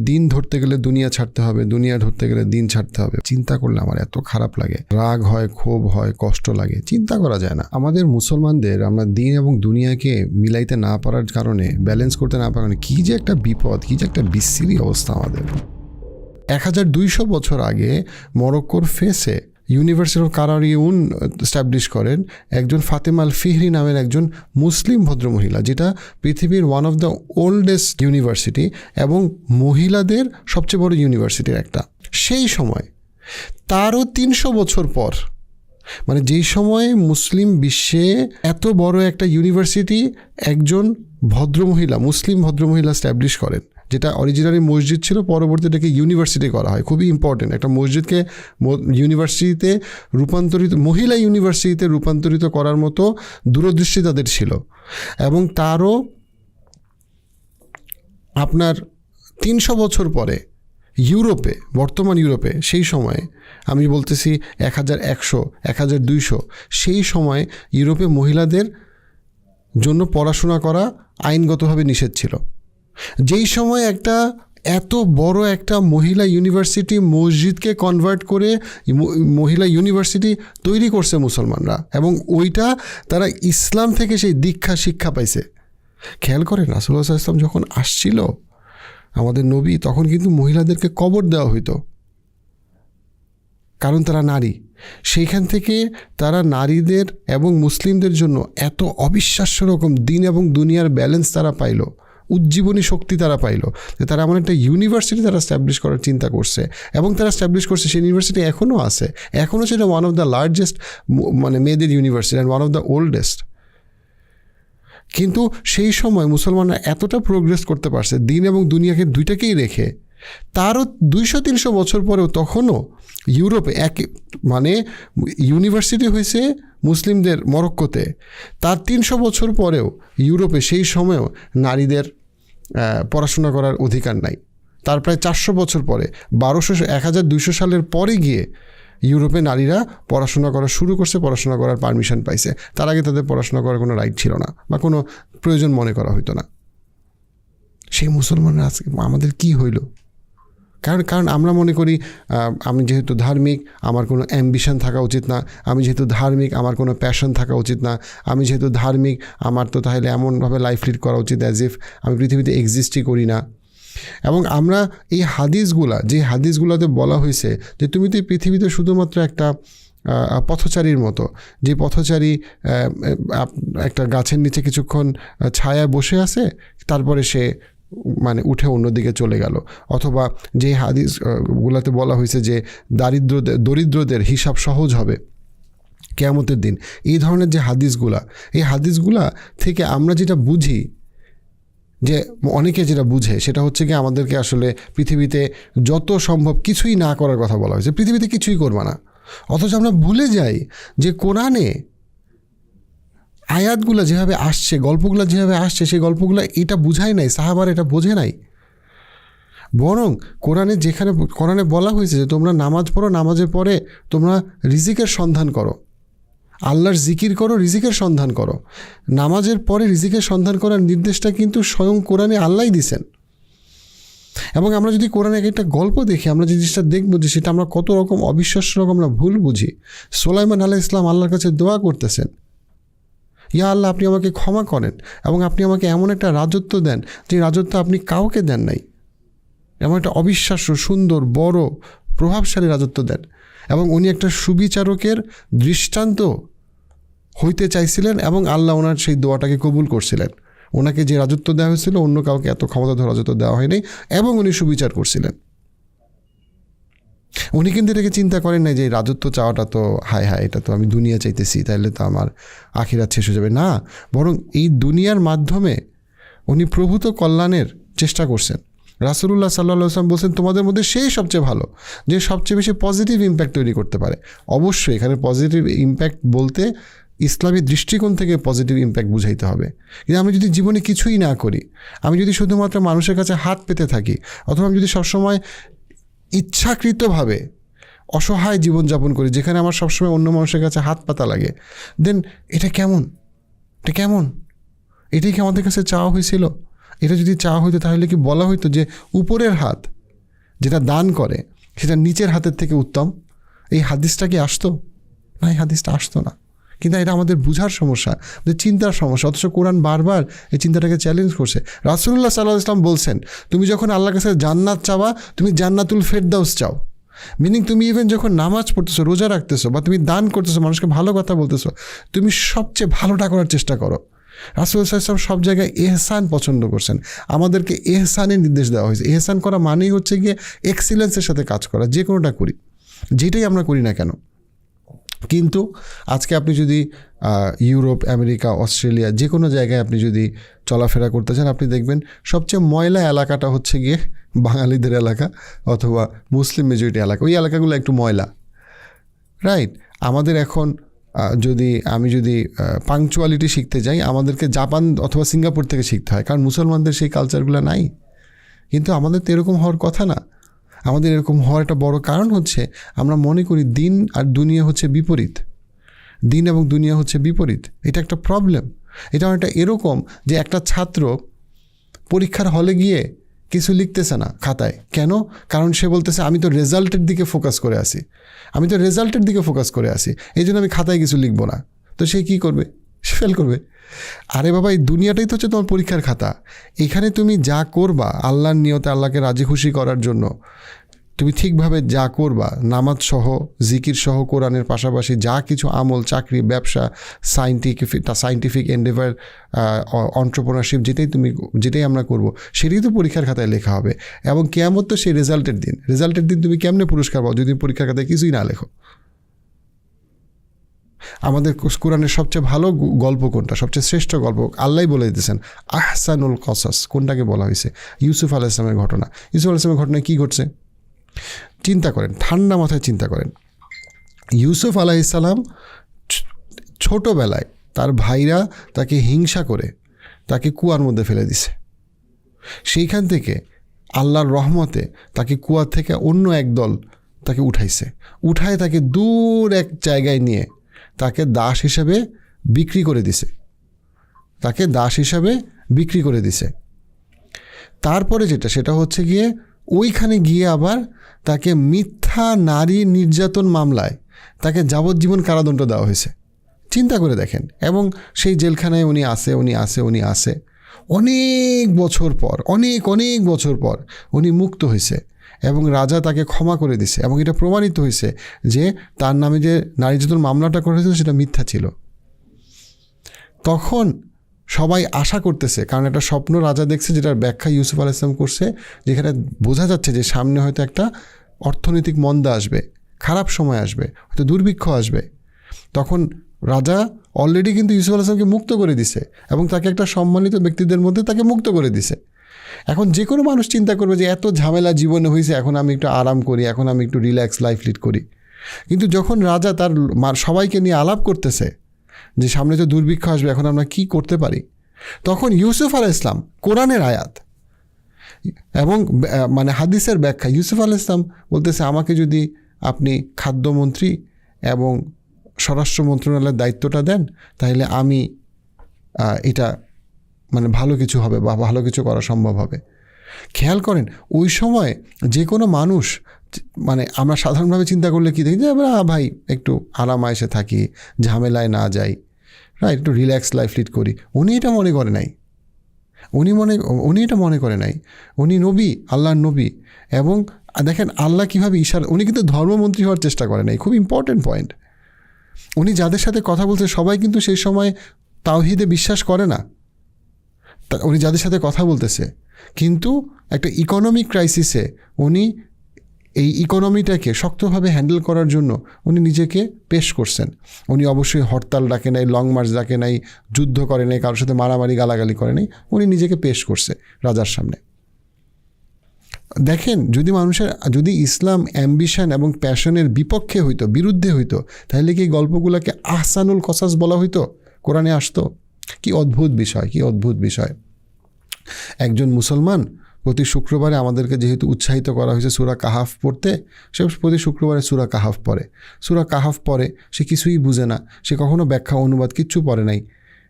দিন ধরতে গেলে দুনিয়া ছাড়তে হবে, দুনিয়া ধরতে গেলে দিন ছাড়তে হবে। চিন্তা করলে আমার এত খারাপ লাগে, রাগ হয়, ক্ষোভ হয়, কষ্ট লাগে, চিন্তা করা যায় না। আমাদের মুসলমানদের আমরা দিন এবং দুনিয়াকে মিলাইতে না পারার কারণে, ব্যালেন্স করতে না পারার কারণে কী যে একটা বিপদ, কী যে একটা বিশ্রী অবস্থা আমাদের। 1200 বছর আগে মরক্কোর ফেসে ইউনিভার্সিটি অফ কারারিউন স্ট্যাবলিশ করেন একজন ফাতেমা আল ফিহরি নামের একজন মুসলিম ভদ্রমহিলা, যেটা পৃথিবীর one of the oldest university এবং মহিলাদের সবচেয়ে বড় ইউনিভার্সিটির একটা। সেই সময় তারও 300 বছর পর, মানে যেই সময়ে মুসলিম বিশ্বে এত বড় একটা ইউনিভার্সিটি একজন ভদ্রমহিলা, মুসলিম ভদ্রমহিলা স্ট্যাবলিশ করেন, যেটা অরিজিনালি মসজিদ ছিল, পরবর্তীতে এটাকে ইউনিভার্সিটি করা হয়। খুবই ইম্পর্টেন্ট, একটা মসজিদকে ইউনিভার্সিটিতে রূপান্তরিত, মহিলা ইউনিভার্সিটিতে রূপান্তরিত করার মতো দূরদৃষ্টি তাদের ছিল। এবং তারও আপনার 300 বছর পরে ইউরোপে, বর্তমান ইউরোপে, সেই সময়ে আমি বলতেছি 1100, 1200, সেই সময়ে ইউরোপে মহিলাদের জন্য পড়াশোনা করা আইনগতভাবে নিষেধ ছিল। যেই সময় একটা এত বড় একটা মহিলা ইউনিভার্সিটি মসজিদকে কনভার্ট করে মহিলা ইউনিভার্সিটি তৈরি করছে মুসলমানরা, এবং ওইটা তারা ইসলাম থেকে সেই দীক্ষা শিক্ষা পাইছে। খেয়াল করেন, রাসূলুল্লাহ সাল্লাল্লাহু আলাইহি ওয়াসাল্লাম যখন আসছিল আমাদের নবী, তখন কিন্তু মহিলাদেরকে কবর দেওয়া হইতো, কারণ তারা নারী। সেইখান থেকে তারা নারীদের এবং মুসলিমদের জন্য এত অবিশ্বাস্য রকম দিন এবং দুনিয়ার ব্যালেন্স তারা পাইল, উজ্জীবনী শক্তি তারা পাইল, যে তারা এমন একটা ইউনিভার্সিটি তারা স্ট্যাবলিশ করার চিন্তা করছে, এবং তারা স্ট্যাবলিশ করছে। সেই ইউনিভার্সিটি এখনও আছে, এখনও সেটা ওয়ান অফ দ্য লার্জেস্ট মানে মেয়েদের university and one of the oldest. কিন্তু সেই সময় মুসলমানরা এতটা প্রোগ্রেস করতে পারছে দিন এবং দুনিয়াকে দুইটাকেই রেখে, তারও 200-300 বছর পরেও তখনও ইউরোপে মানে ইউনিভার্সিটি হয়েছে মুসলিমদের মরক্কোতে, তার 300 বছর পরেও ইউরোপে সেই সময়েও নারীদের পড়াশোনা করার অধিকার নাই। তার প্রায় 400 বছর পরে 1200-1200 সালের পরে গিয়ে ইউরোপে নারীরা পড়াশোনা করা শুরু করছে, পড়াশোনা করার পারমিশন পাইছে। তার আগে তাদের পড়াশোনা করার কোনো রাইট ছিল না বা কোনো প্রয়োজন মনে করা হইতো না। সেই মুসলমানরা আজকে আমাদের কি হইল? কারণ আমরা মনে করি আমি যেহেতু ধার্মিক আমার কোনো অ্যাম্বিশন থাকা উচিত না, আমি যেহেতু ধার্মিক আমার কোনো প্যাশন থাকা উচিত না, আমি যেহেতু ধার্মিক আমার তো তাহলে এমনভাবে লাইফ লিড করা উচিত অ্যাজ ইফ আমি পৃথিবীতে এক্সিস্টই করি না। এবং আমরা এই হাদিসগুলোতে বলা হয়েছে যে তুমি তো এই পৃথিবীতে শুধুমাত্র একটা পথচারীর মতো, যে পথচারী একটা গাছের নিচে কিছুক্ষণ ছায়ায় বসে আছে, তারপরে সে মানে উঠে অন্যদিকে চলে গেল। অথবা যে হাদিসগুলোতে বলা হয়েছে যে দরিদ্রদের হিসাব সহজ হবে কিয়ামতের দিন, এই ধরনের যে এই হাদিসগুলা থেকে আমরা যেটা বুঝি, যে অনেকে যেটা বুঝে সেটা হচ্ছে কি আমাদেরকে আসলে পৃথিবীতে যত সম্ভব কিছুই না করার কথা বলা হয়েছে, পৃথিবীতে কিছুই করবা না। অথচ আমরা ভুলে যাই যে কোরআনে আয়াতগুলো যেভাবে আসছে, গল্পগুলো যেভাবে আসছে, সেই গল্পগুলো এটা বুঝাই নাই, সাহাবারা এটা বোঝে নাই। বরং কোরআনে বলা হয়েছে যে তোমরা নামাজ পড়ো, নামাজের পরে তোমরা রিজিকের সন্ধান করো, আল্লাহর জিকির করো, রিজিকের সন্ধান করো। নামাজের পরে রিজিকের সন্ধান করার নির্দেশটা কিন্তু স্বয়ং কোরআনে আল্লাহই দিছেন। এবং আমরা যদি কোরআনে একটা গল্প দেখি, আমরা যে জিনিসটা দেখবো যে সেটা আমরা কত রকম অবিশ্বাস্য রকম আমরা ভুল বুঝি। সুলাইমান আলাইহিস সালাম আল্লাহর কাছে দোয়া করতেছেন, ইয়া আল্লাহ আপনি আমাকে ক্ষমা করেন এবং আপনি আমাকে এমন একটা রাজত্ব দেন যে রাজত্ব আপনি কাউকে দেন নাই, এমন একটা অবিশ্বাস্য সুন্দর বড় প্রভাবশালী রাজত্ব দেন। এবং উনি একটা সুবিচারকের দৃষ্টান্ত হইতে চাইছিলেন এবং আল্লাহ ওনার সেই দোয়াটাকে কবুল করছিলেন। ওনাকে যে রাজত্ব দেওয়া হয়েছিল অন্য কাউকে এত ক্ষমতাধর রাজত্ব দেওয়া হয়নি, এবং উনি সুবিচার করছিলেন। উনি কিন্তু এটাকে চিন্তা করেন নাই যে এই রাজত্ব চাওয়াটা তো হায় এটা তো আমি দুনিয়া চাইতেছি, তাইলে তো আমার আখিরাত শেষ হয়ে যাবে। না, বরং এই দুনিয়ার মাধ্যমে উনি প্রভূত কল্যাণের চেষ্টা করছেন। রাসূলুল্লাহ সাল্লাল্লাহু আলাইহি ওয়াসাল্লাম বলছেন তোমাদের মধ্যে সেই সবচেয়ে ভালো যে সবচেয়ে বেশি পজিটিভ ইম্প্যাক্ট তৈরি করতে পারে। অবশ্যই এখানে পজিটিভ ইম্প্যাক্ট বলতে ইসলামী দৃষ্টিকোণ থেকে পজিটিভ ইম্প্যাক্ট বুঝাইতে হবে। কিন্তু আমি যদি জীবনে কিছুই না করি, আমি যদি শুধুমাত্র মানুষের কাছে হাত পেতে থাকি, অথবা আমি যদি সবসময় ইচ্ছাকৃতভাবে অসহায় জীবনযাপন করি যেখানে আমার সবসময় অন্য মানুষের কাছে হাত পাতা লাগে, দেন এটা কেমন? এটাই কি আমাদের কাছে চাওয়া হয়েছিল? এটা যদি চাওয়া হইতো তাহলে কি বলা হইতো যে উপরের হাত যেটা দান করে সেটা নিচের হাতের থেকে উত্তম, এই হাদিসটা কি আসতো না? এই হাদিসটা আসতো না। কিন্তু এটা আমাদের বুঝার সমস্যা, আমাদের চিন্তার সমস্যা। অথচ কোরআন বারবার এই চিন্তাটাকে চ্যালেঞ্জ করছে। রাসূলুল্লাহ সাল্লাল্লাহু আলাইহি ওয়াসাল্লাম বলছেন, তুমি যখন আল্লাহর কাছে জান্নাত চাওয়া, তুমি জান্নাতুল ফেরদাউস চাও। মিনিং তুমি ইভেন যখন নামাজ পড়তেছো, রোজা রাখতেছো, বা তুমি দান করতেছো, মানুষকে ভালো কথা বলতেছো, তুমি সবচেয়ে ভালোটা করার চেষ্টা করো। রাসূলুল্লাহ সাল্লাল্লাহু আলাইহি ওয়াসাল্লাম সব জায়গায় এহসান পছন্দ করছেন। আমাদেরকে এহসানের নির্দেশ দেওয়া হয়েছে। এহসান করা মানেই হচ্ছে গিয়ে এক্সিলেন্সের সাথে কাজ করা, যে কোনোটা করি, যেটাই আমরা করি না কেন। কিন্তু আজকে আপনি যদি ইউরোপ, আমেরিকা, অস্ট্রেলিয়া যে কোনো জায়গায় আপনি যদি চলাফেরা করতে চান, আপনি দেখবেন সবচেয়ে ময়লা এলাকাটা হচ্ছে গিয়ে বাঙালিদের এলাকা অথবা মুসলিম মেজরিটি এলাকা। ওই এলাকাগুলো একটু ময়লা, রাইট? আমাদের এখন আমি যদি পাংচুয়ালিটি শিখতে যাই, আমাদেরকে জাপান অথবা সিঙ্গাপুর থেকে শিখতে হয়, কারণ মুসলমানদের সেই কালচারগুলো নাই। কিন্তু আমাদের তো এরকম হওয়ার কথা না। আমাদের এরকম হওয়ার একটা বড় কারণ হচ্ছে আমরা মনে করি দিন আর দুনিয়া হচ্ছে বিপরীত। দিন এবং দুনিয়া হচ্ছে বিপরীত। এটা একটা প্রবলেম। এটা অনেকটা এরকম যে একটা ছাত্র পরীক্ষার হলে গিয়ে কিছু লিখতেছে না খাতায়। কেন? কারণ সে বলতেছে আমি তো রেজাল্টের দিকে ফোকাস করে আসি, এই জন্য আমি খাতায় কিছু লিখবো না। তো সে কী করবে? সে ফেল করবে। আরে বাবা, এই দুনিয়াটাই তো হচ্ছে তোমার পরীক্ষার খাতা। এখানে তুমি যা করবা আল্লাহর নিয়তে, আল্লাহকে রাজি খুশি করার জন্য তুমি ঠিকভাবে যা করবা, নামাজ সহ, জিকির সহ, কোরআনের পাশাপাশি যা কিছু আমল, চাকরি, ব্যবসা, সায়েন্টিফিক এন্ডেভার, অন্ট্রপ্রেনারশিপ, যেটাই আমরা করব, সেটাই তো পরীক্ষার খাতায় লেখা হবে। এবং কিয়ামত তো সেই রেজাল্টের দিন তুমি কেমনে পুরস্কার পাও যদি পরীক্ষার খাতায় কিছুই না লেখো? আমাদের কোরআনের সবচেয়ে ভালো গল্প কোনটা? সবচেয়ে শ্রেষ্ঠ গল্প আল্লাহই বলে দিতেছেন, আহসানুল কসাস। কোনটাকে বলা হয়েছে? ইউসুফ আলাইহিস সালামের ঘটনা। ইউসুফ আলাইহিস সালামের ঘটনায় কী ঘটছে চিন্তা করেন, ঠান্ডা মাথায় চিন্তা করেন। ইউসুফ আলাইহিস সালাম ছোটোবেলায় তার ভাইরা তাকে হিংসা করে তাকে কুয়ার মধ্যে ফেলে দিছে। সেইখান থেকে আল্লাহর রহমতে তাকে কুয়া থেকে অন্য এক দল তাকে উঠায় তাকে দূর এক জায়গায় নিয়ে তাকে দাস হিসাবে বিক্রি করে দিছে। তারপরে সেটা হচ্ছে গিয়ে ওইখানে গিয়ে আবার তাকে মিথ্যা নারী নির্যাতন মামলায় তাকে যাবজ্জীবন কারাদণ্ড দেওয়া হয়েছে। চিন্তা করে দেখেন। এবং সেই জেলখানায় উনি আসে অনেক বছর পর উনি মুক্ত হয়েছে এবং রাজা তাকে ক্ষমা করে দিছে। এবং এটা প্রমাণিত হয়েছে যে তার নামে যে নারী নির্যাতন মামলাটা করেছিল সেটা মিথ্যা ছিল। তখন সবাই আশা করতেছে, কারণ একটা স্বপ্ন রাজা দেখছে যেটার ব্যাখ্যা ইউসুফ আলাইহিস সালাম করছে, যেখানে বোঝা যাচ্ছে যে সামনে হয়তো একটা অর্থনৈতিক মন্দা আসবে, খারাপ সময় আসবে, হয়তো দুর্ভিক্ষ আসবে। তখন রাজা অলরেডি কিন্তু ইউসুফ আলাইহিস সালামকে মুক্ত করে দিছে এবং তাকে একটা সম্মানিত ব্যক্তিদের মধ্যে তাকে মুক্ত করে দিছে। এখন যে কোনো মানুষ চিন্তা করবে যে এত ঝামেলা জীবনে হয়েছে, এখন আমি একটু আরাম করি, এখন আমি একটু রিল্যাক্স লাইফ লিড করি। কিন্তু যখন রাজা তার সবাইকে নিয়ে আলাপ করতেছে যে সামনে তো দুর্ভিক্ষ আসবে, এখন আমরা কি করতে পারি, তখন ইউসুফ আলাইহিস সালাম, কোরআনের আয়াত এবং হাদিসের ব্যাখ্যা, ইউসুফ আলাইহিস সালাম বলতেছে আমাকে যদি আপনি খাদ্যমন্ত্রী এবং স্বরাষ্ট্র মন্ত্রণালয়ের দায়িত্বটা দেন, তাহলে আমি এটা ভালো কিছু হবে বা ভালো কিছু করা সম্ভব হবে। খেয়াল করেন, ওই সময় যে কোনো মানুষ আমরা সাধারণভাবে চিন্তা করলে কি দেখি যে ভাই একটু আরাম আয়েশে থাকি, ঝামেলায় না যাই, রাইট, একটু রিল্যাক্স লাইফ লিড করি। উনি এটা মনে করে নাই। উনি নবী, আল্লাহর নবী। এবং দেখেন আল্লাহ কীভাবে উনি কিন্তু ধর্মমন্ত্রী হওয়ার চেষ্টা করে নাই। খুব ইম্পর্টেন্ট পয়েন্ট। উনি যাদের সাথে কথা বলছে সবাই কিন্তু সেই সময় তাওহীদে বিশ্বাস করে না। উনি যাদের সাথে কথা বলতেছে, কিন্তু একটা ইকোনমিক ক্রাইসিসে উনি এই ইকোনমিটাকে শক্তভাবে হ্যান্ডেল করার জন্য উনি নিজেকে পেশ করছেন। উনি অবশ্যই হরতাল ডাকে নাই, লং মার্চ ডাকে নাই, যুদ্ধ করে নাই, কারোর সাথে মারামারি গালাগালি করে নাই। উনি নিজেকে পেশ করছে রাজার সামনে। দেখেন, যদি ইসলাম অ্যাম্বিশন এবং প্যাশনের বিরুদ্ধে হইতো, তাহলে কি গল্পগুলোকে আহসানুল কসাস বলা হইতো, কোরআনে আসতো? কি অদ্ভুত বিষয়। একজন মুসলমান প্রতি শুক্রবারে আমাদেরকে যেহেতু উৎসাহিত করা হয়েছে সূরা কাহাফ পড়তে, সে প্রতি শুক্রবারে সূরা কাহাফ পড়ে। সে কিছুই বুঝে না, সে কখনো ব্যাখ্যা অনুবাদ কিচ্ছু পড়ে নাই।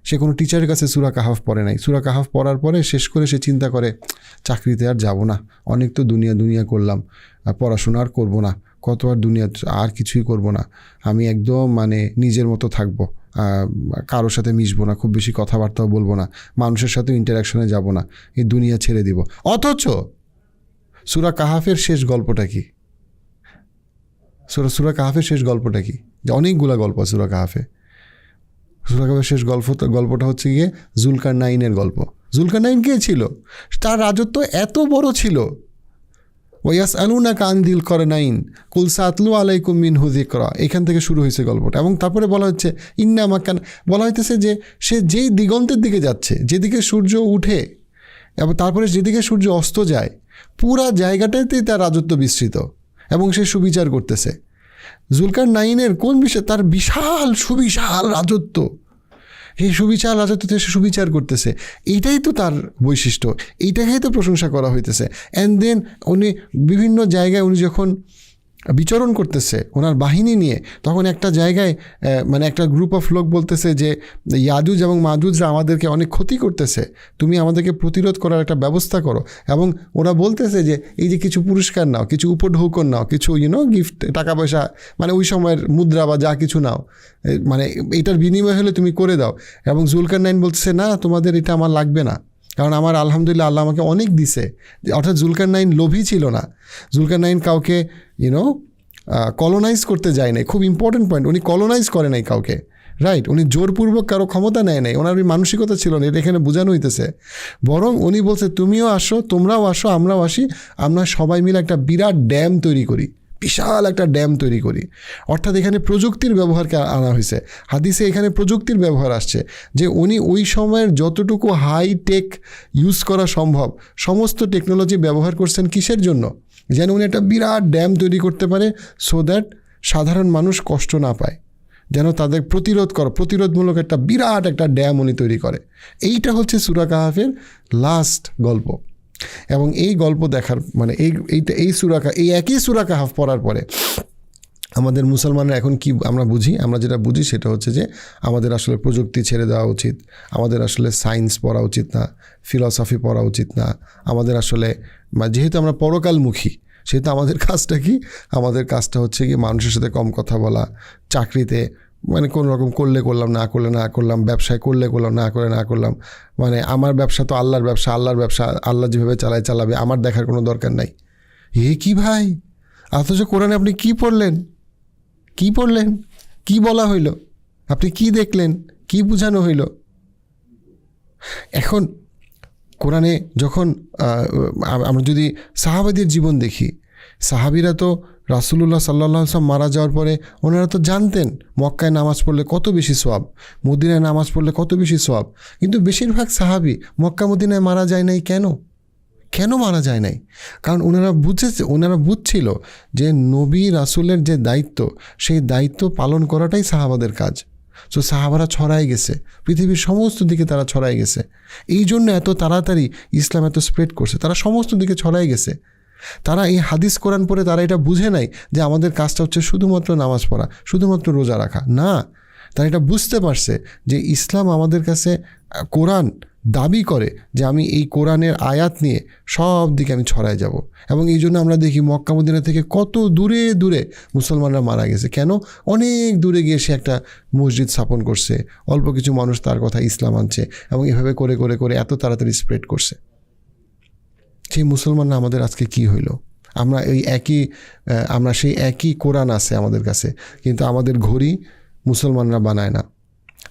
সে কোনো টিচারের কাছে সূরা কাহাফ পড়ে নাই। সূরা কাহাফ পড়ার পরে শেষ করে সে চিন্তা করে চাকরিতে আর যাব না, অনেক তো দুনিয়া করলাম, পড়াশোনা আর করবো না, কত আর দুনিয়া, আর কিছুই করব না, আমি একদম মানে নিজের মতো থাকবো, কারোর সাথে মিশবো না, খুব বেশি কথাবার্তাও বলবো না, মানুষের সাথে ইন্টারাকশনে যাব না, এই দুনিয়া ছেড়ে দিব। অথচ সূরা কাহাফের শেষ গল্পটা কি? সূরা কাহাফের শেষ গল্পটা কি? যে অনেকগুলা গল্প সূরা কাহাফে। সূরা কাহাফের শেষ গল্পটা হচ্ছে গিয়ে জুলকারনাইনের গল্প। জুলকারনাইন কে ছিল? তার রাজত্ব এত বড় ছিল। ওয়াসআলুনাকা আন যিল করনাইন কুল সাতলু আলাইকুম মিনহু যিকরা, এখান থেকে শুরু হয়েছে গল্পটা। এবং তারপরে বলা হচ্ছে ইন্না মাকান, বলা হইতেছে যে সে যেই দিগন্তের দিকে যাচ্ছে, যেদিকে সূর্য উঠে এবং তারপরে যেদিকে সূর্য অস্ত যায়, পুরা জায়গাটাতেই তার রাজত্ব বিস্তৃত এবং সে সুবিচার করতেছে। জুলকারনাইনের কোন বিষয়? তার বিশাল সুবিশাল রাজত্ব, এই সুবিচার রাজত্বতে সে সুবিচার করতেছে, এইটাই তো তার বৈশিষ্ট্য, এইটাকেই তো প্রশংসা করা হইতেছে। অ্যান্ড দেন উনি বিভিন্ন জায়গায় উনি যখন বিচরণ করতেছে ওনার বাহিনী নিয়ে, তখন একটা জায়গায় মানে একটা গ্রুপ অফ লোক বলতেছে যে ইয়াজুজ এবং মাজুজরা আমাদেরকে অনেক ক্ষতি করতেছে, তুমি আমাদেরকে প্রতিরোধ করার একটা ব্যবস্থা করো। এবং ওরা বলতেছে যে এই যে কিছু পুরস্কার নাও, কিছু উপঢৌকন নাও, কিছু গিফট, টাকা পয়সা, মানে ওই সময়ের মুদ্রা বা যা কিছু নাও, মানে এটার বিনিময় হলে তুমি করে দাও। এবং জুলকারনাইন বলতেছে না, তোমাদের এটা আমার লাগবে না, কারণ আমার আলহামদুলিল্লাহ আল্লাহ আমাকে অনেক দিছে। অর্থাৎ জুলকারনাইন লোভী ছিল না, জুলকারনাইন কাউকে কলোনাইজ করতে যায় নাই। খুব ইম্পর্টেন্ট পয়েন্ট, উনি কলোনাইজ করে নাই কাউকে, রাইট? উনি জোরপূর্বক কারো ক্ষমতা নেয় নাই, ওনার ওই মানসিকতা ছিল না, এটা এখানে বোঝানো হইতেছে। বরং উনি বলছে তুমিও আসো, তোমরাও আসো, আমরাও আসি, আমরা সবাই মিলে একটা বিরাট ড্যাম তৈরি করি, বিশাল একটা ড্যাম তৈরি করি। অর্থাৎ এখানে প্রযুক্তির ব্যবহারকে আনা হয়েছে। হাদিসে এখানে প্রযুক্তির ব্যবহার আসছে, যে উনি ওই সময়ের যতটুকু হাই টেক ইউজ করা সম্ভব সমস্ত টেকনোলজি ব্যবহার করছেন কিসের জন্য? যেন উনি একটা বিরাট ড্যাম তৈরি করতে পারে, সো দ্যাট সাধারণ মানুষ কষ্ট না পায়, যেন তাদের প্রতিরোধমূলক একটা বিরাট একটা ড্যাম উনি তৈরি করে। এইটা হচ্ছে সূরা কাহাফের লাস্ট গল্প। এবং এই গল্প দেখার মানে এই একই সূরা কাহাফ পড়ার পরে আমাদের মুসলমানরা এখন কি আমরা বুঝি? আমরা যেটা বুঝি সেটা হচ্ছে যে আমাদের আসলে প্রযুক্তি ছেড়ে দেওয়া উচিত, আমাদের আসলে সায়েন্স পড়া উচিত না, ফিলসফি পড়া উচিত না, আমাদের আসলে যেহেতু আমরা পরকালমুখী, সেহেতু আমাদের কাজটা কি? আমাদের কাজটা হচ্ছে কি মানুষের সাথে কম কথা বলা, চাকরিতে মানে কোনো রকম করলে করলাম, না করলে না করলাম, ব্যবসায় করলে করলাম, না করে না করলাম, মানে আমার ব্যবসা তো আল্লাহর ব্যবসা, আল্লাহ যেভাবে চালাবে, আমার দেখার কোনো দরকার নাই। কি ভাই, অথচ কোরআনে আপনি কি পড়লেন, কি বলা হইল, আপনি কি দেখলেন, কি বোঝানো হইল? এখন কোরআনে যখন আমরা যদি সাহাবাদের জীবন দেখি, সাহাবিরা তো রাসূলুল্লাহ সাল্লাল্লাহু আলাইহি ওয়াসাল্লাম মারা যাওয়ার পরে ওনারা তো জানতেন মক্কায় নামাজ পড়লে কত বেশি সওয়াব, মদিনায় নামাজ পড়লে কত বেশি সওয়াব। কিন্তু বেশিরভাগ সাহাবি মক্কা মদিনায় মারা যায় নাই। কেন মারা যায় নাই? কারণ ওনারা বুঝছিল যে নবী রাসূলের যে দায়িত্ব, সেই দায়িত্ব পালন করাটাই সাহাবাদের কাজ। সো সাহাবারা ছড়াই গেছে, পৃথিবীর সমস্ত দিকে তারা ছড়াই গেছে। এই জন্য এত তাড়াতাড়ি ইসলাম এত স্প্রেড করছে, তারা সমস্ত দিকে ছড়াই গেছে। তারা এই হাদিস কোরআন পড়ে তারা এটা বুঝে নাই যে আমাদের কাজটা হচ্ছে শুধুমাত্র নামাজ পড়া, শুধুমাত্র রোজা রাখা। না, তারা এটা বুঝতে পারছে যে ইসলাম আমাদের কাছে, কোরআন দাবি করে যে আমি এই কোরআনের আয়াত নিয়ে সব দিকে আমি ছড়ায় যাব। এবং এই জন্য আমরা দেখি মক্কা মদিনা থেকে কত দূরে দূরে মুসলমানরা মারা গেছে। কেন? অনেক দূরে গিয়ে সে একটা মসজিদ স্থাপন করছে, অল্প কিছু মানুষ তার কথা ইসলাম আনছে, এবং এভাবে করে করে করে এত তাড়াতাড়ি স্প্রেড করছে। সেই মুসলমানরা আমাদের আজকে কি হইল? আমরা সেই একই কোরআন আছে আমাদের কাছে, কিন্তু আমাদের ঘড়ি মুসলমানরা বানায় না,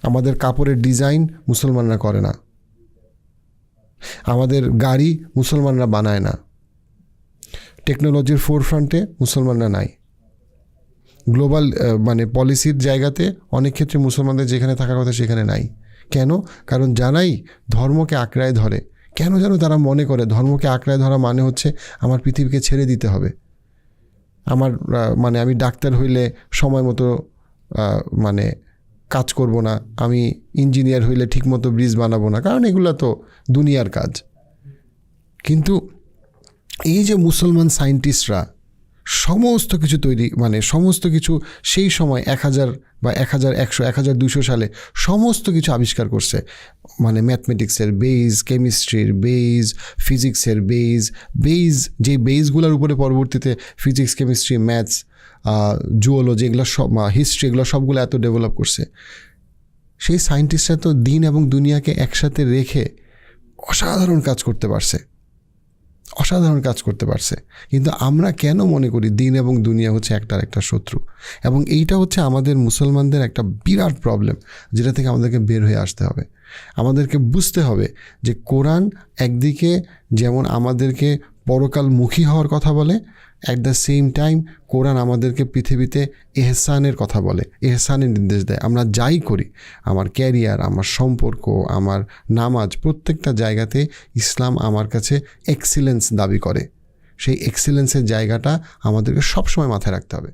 আমাদের কাপড়ের ডিজাইন মুসলমানরা করে না, আমাদের গাড়ি মুসলমানরা বানায় না, টেকনোলজির ফোরফ্রন্টে মুসলমানরা নাই, গ্লোবাল মানে পলিসির জায়গাতে অনেক ক্ষেত্রে মুসলমানদের যেখানে থাকার কথা সেখানে নাই। কেন? কারণ যারাই ধর্মকে আঁকড়ায় ধরে, কেন যেন তারা মনে করে ধর্মকে আঁকড়ায় ধরা মানে হচ্ছে আমার পৃথিবীকে ছেড়ে দিতে হবে, আমি ডাক্তার হইলে সময় মতো মানে কাজ করব না, আমি ইঞ্জিনিয়ার হইলে ঠিকমতো ব্রিজ বানাবো না, কারণ এগুলো তো দুনিয়ার কাজ। কিন্তু এই যে মুসলমান সায়েন্টিস্টরা সমস্ত কিছু তৈরি, মানে সমস্ত কিছু সেই সময় 1000 বা 1100 1200 সালে সমস্ত কিছু আবিষ্কার করছে। মানে ম্যাথমেটিক্সের বেজ, কেমিস্ট্রির বেজ, ফিজিক্সের বেজ যে বেজগুলোর উপরে পরবর্তীতে ফিজিক্স, কেমিস্ট্রি, ম্যাথস, জুওলজি, এগুলো সব, হিস্ট্রি, এগুলো সবগুলো এত ডেভেলপ করছে। সেই সায়েন্টিস্টরা তো দিন এবং দুনিয়াকে একসাথে রেখে অসাধারণ কাজ করতে পারছে, অসাধারণ কাজ করতে পারছে। কিন্তু আমরা কেন মনে করি দিন এবং দুনিয়া হচ্ছে একটার একটা শত্রু? এবং এইটা হচ্ছে আমাদের মুসলমানদের একটা বিরাট প্রবলেম, যেটা থেকে আমাদেরকে বের হয়ে আসতে হবে। আমাদেরকে বুঝতে হবে যে কোরআন একদিকে যেমন আমাদেরকে পরকালমুখী হওয়ার কথা বলে, অ্যাট দ্য সেম টাইম কোরআন আমাদেরকে পৃথিবীতে এহসানের কথা বলে, এহসানের নির্দেশ দেয়। আমরা যাই করি, আমার ক্যারিয়ার, আমার সম্পর্ক, আমার নামাজ, প্রত্যেকটা জায়গাতে ইসলাম আমার কাছে এক্সিলেন্স দাবি করে। সেই এক্সিলেন্সের জায়গাটা আমাদেরকে সবসময় মাথায় রাখতে হবে।